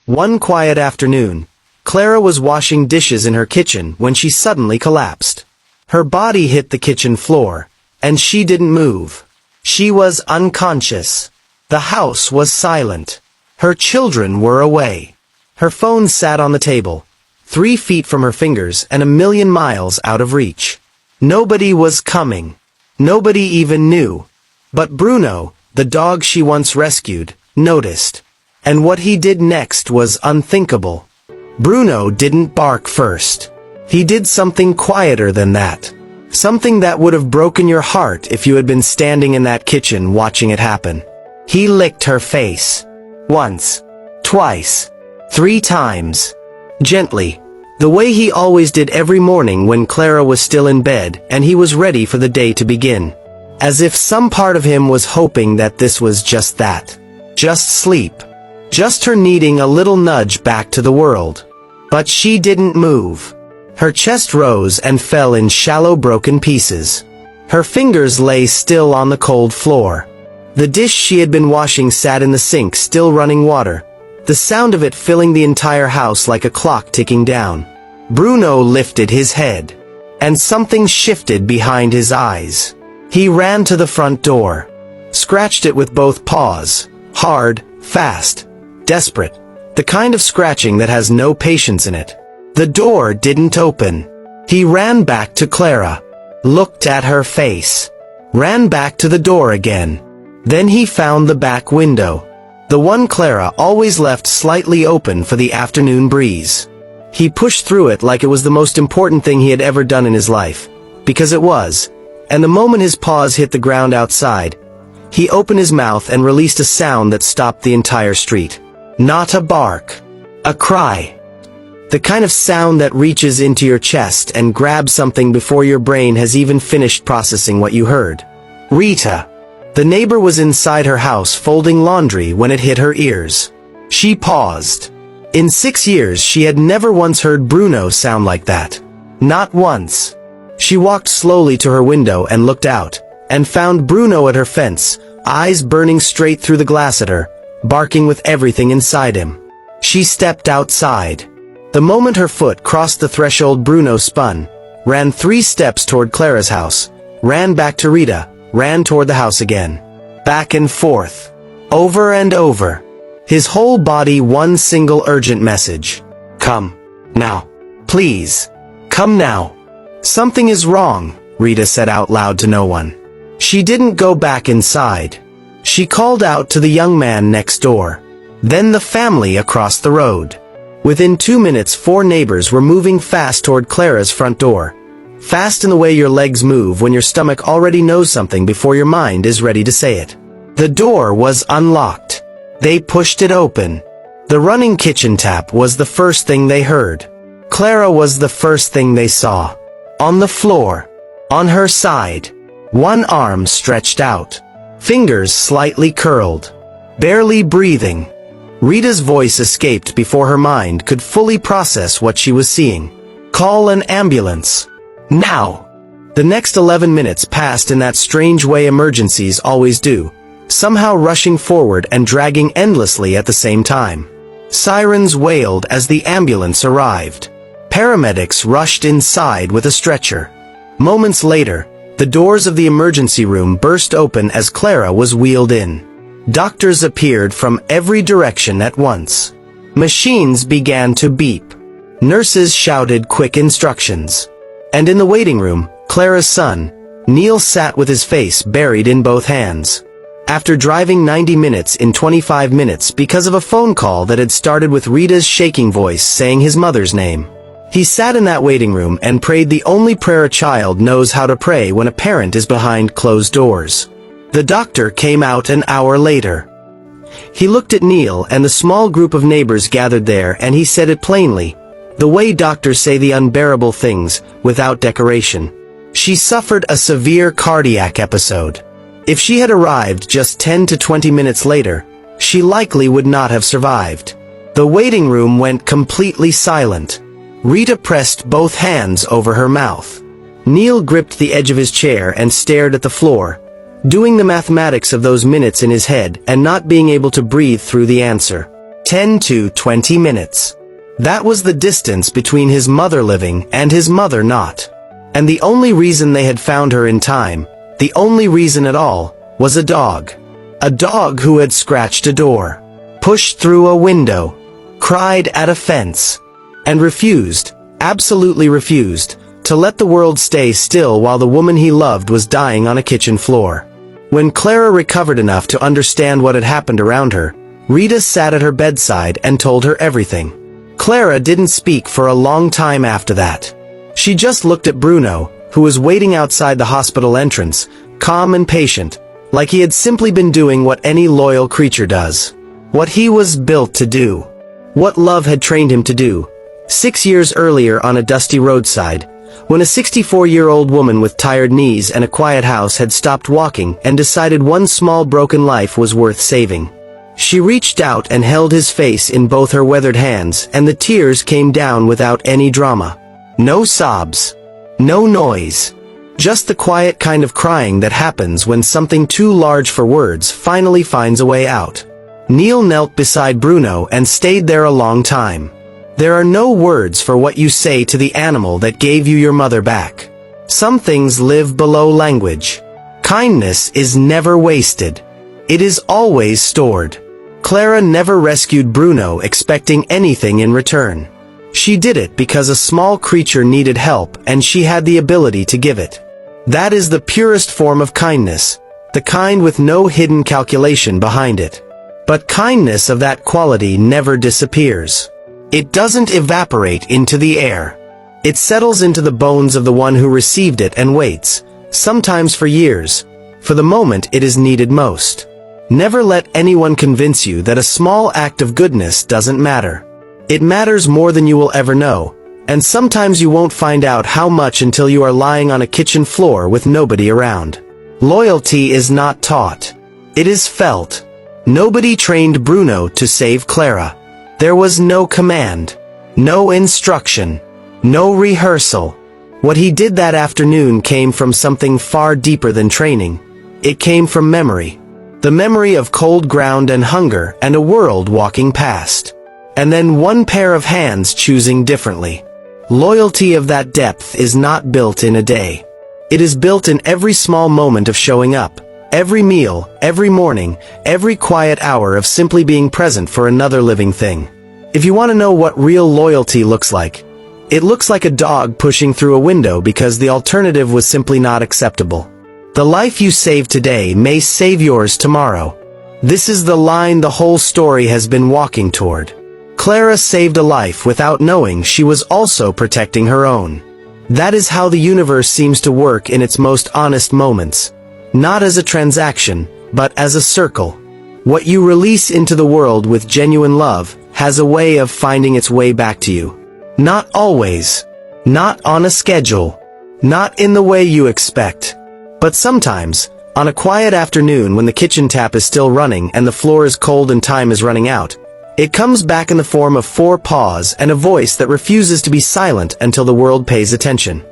One quiet afternoon, Clara was washing dishes in her kitchen when she suddenly collapsed. Her body hit the kitchen floor, and she didn't move. She was unconscious. The house was silent. Her children were away. Her phone sat on the table, 3 feet from her fingers and 1,000,000 miles out of reach. Nobody was coming. Nobody even knew. But Bruno, the dog she once rescued, noticed. And what he did next was unthinkable. Bruno didn't bark first. He did something quieter than that. Something that would have broken your heart if you had been standing in that kitchen watching it happen. He licked her face. Once. Twice. 3 times. Gently. The way he always did every morning when Clara was still in bed and he was ready for the day to begin. As if some part of him was hoping that this was just that. Just sleep. Just her needing a little nudge back to the world. But she didn't move. Her chest rose and fell in shallow broken pieces. Her fingers lay still on the cold floor. The dish she had been washing sat in the sink still running water, the sound of it filling the entire house like a clock ticking down. Bruno lifted his head, and something shifted behind his eyes. He ran to the front door, scratched it with both paws, hard, fast, desperate, the kind of scratching that has no patience in it. The door didn't open. He ran back to Clara, looked at her face, ran back to the door again. Then he found the back window, the one Clara always left slightly open for the afternoon breeze. He pushed through it like it was the most important thing he had ever done in his life, because it was, and the moment his paws hit the ground outside, he opened his mouth and released a sound that stopped the entire street. Not a bark. A cry. The kind of sound that reaches into your chest and grabs something before your brain has even finished processing what you heard. Rita. The neighbor was inside her house folding laundry when it hit her ears. She paused. In 6 years she had never once heard Bruno sound like that. Not once. She walked slowly to her window and looked out, and found Bruno at her fence, eyes burning straight through the glass at her, barking with everything inside him. She stepped outside. The moment her foot crossed the threshold, Bruno spun, ran 3 steps toward Clara's house, ran back to Rita, ran toward the house again. Back and forth. Over and over. His whole body one single urgent message. Come. Now. Please. Come now. Something is wrong, Rita said out loud to no one. She didn't go back inside. She called out to the young man next door. Then the family across the road. Within 2 minutes 4 neighbors were moving fast toward Clara's front door. Fast in the way your legs move when your stomach already knows something before your mind is ready to say it. The door was unlocked. They pushed it open. The running kitchen tap was the first thing they heard. Clara was the first thing they saw. On the floor. On her side. One arm stretched out. Fingers slightly curled. Barely breathing. Rita's voice escaped before her mind could fully process what she was seeing. Call an ambulance. Now! The next 11 minutes passed in that strange way emergencies always do, somehow rushing forward and dragging endlessly at the same time. Sirens wailed as the ambulance arrived. Paramedics rushed inside with a stretcher. Moments later, the doors of the emergency room burst open as Clara was wheeled in. Doctors appeared from every direction at once. Machines began to beep. Nurses shouted quick instructions. And in the waiting room, Clara's son, Neil, sat with his face buried in both hands. After driving 90 minutes in 25 minutes because of a phone call that had started with Rita's shaking voice saying his mother's name, he sat in that waiting room and prayed the only prayer a child knows how to pray when a parent is behind closed doors. The doctor came out an hour later. He looked at Neil and the small group of neighbors gathered there, and he said it plainly, the way doctors say the unbearable things, without decoration. She suffered a severe cardiac episode. If she had arrived just 10 to 20 minutes later, she likely would not have survived. The waiting room went completely silent. Rita pressed both hands over her mouth. Neil gripped the edge of his chair and stared at the floor, doing the mathematics of those minutes in his head and not being able to breathe through the answer. 10 to 20 minutes. That was the distance between his mother living and his mother not. And the only reason they had found her in time, the only reason at all, was a dog. A dog who had scratched a door, pushed through a window, cried at a fence, and refused, absolutely refused, to let the world stay still while the woman he loved was dying on a kitchen floor. When Clara recovered enough to understand what had happened around her, Rita sat at her bedside and told her everything. Clara didn't speak for a long time after that. She just looked at Bruno, who was waiting outside the hospital entrance, calm and patient, like he had simply been doing what any loyal creature does. What he was built to do. What love had trained him to do. 6 years earlier on a dusty roadside, when a 64-year-old woman with tired knees and a quiet house had stopped walking and decided one small broken life was worth saving. She reached out and held his face in both her weathered hands, and the tears came down without any drama. No sobs. No noise. Just the quiet kind of crying that happens when something too large for words finally finds a way out. Neil knelt beside Bruno and stayed there a long time. There are no words for what you say to the animal that gave you your mother back. Some things live below language. Kindness is never wasted. It is always stored. Clara never rescued Bruno expecting anything in return. She did it because a small creature needed help and she had the ability to give it. That is the purest form of kindness, the kind with no hidden calculation behind it. But kindness of that quality never disappears. It doesn't evaporate into the air. It settles into the bones of the one who received it and waits, sometimes for years, for the moment it is needed most. Never let anyone convince you that a small act of goodness doesn't matter. It matters more than you will ever know, and sometimes you won't find out how much until you are lying on a kitchen floor with nobody around. Loyalty is not taught. It is felt. Nobody trained Bruno to save Clara. There was no command, no instruction, no rehearsal. What he did that afternoon came from something far deeper than training. It came from memory. The memory of cold ground and hunger and a world walking past. And then one pair of hands choosing differently. Loyalty of that depth is not built in a day. It is built in every small moment of showing up. Every meal, every morning, every quiet hour of simply being present for another living thing. If you want to know what real loyalty looks like, it looks like a dog pushing through a window because the alternative was simply not acceptable. The life you save today may save yours tomorrow. This is the line the whole story has been walking toward. Clara saved a life without knowing she was also protecting her own. That is how the universe seems to work in its most honest moments. Not as a transaction, but as a circle. What you release into the world with genuine love has a way of finding its way back to you. Not always. Not on a schedule. Not in the way you expect. But sometimes, on a quiet afternoon when the kitchen tap is still running and the floor is cold and time is running out, it comes back in the form of 4 paws and a voice that refuses to be silent until the world pays attention.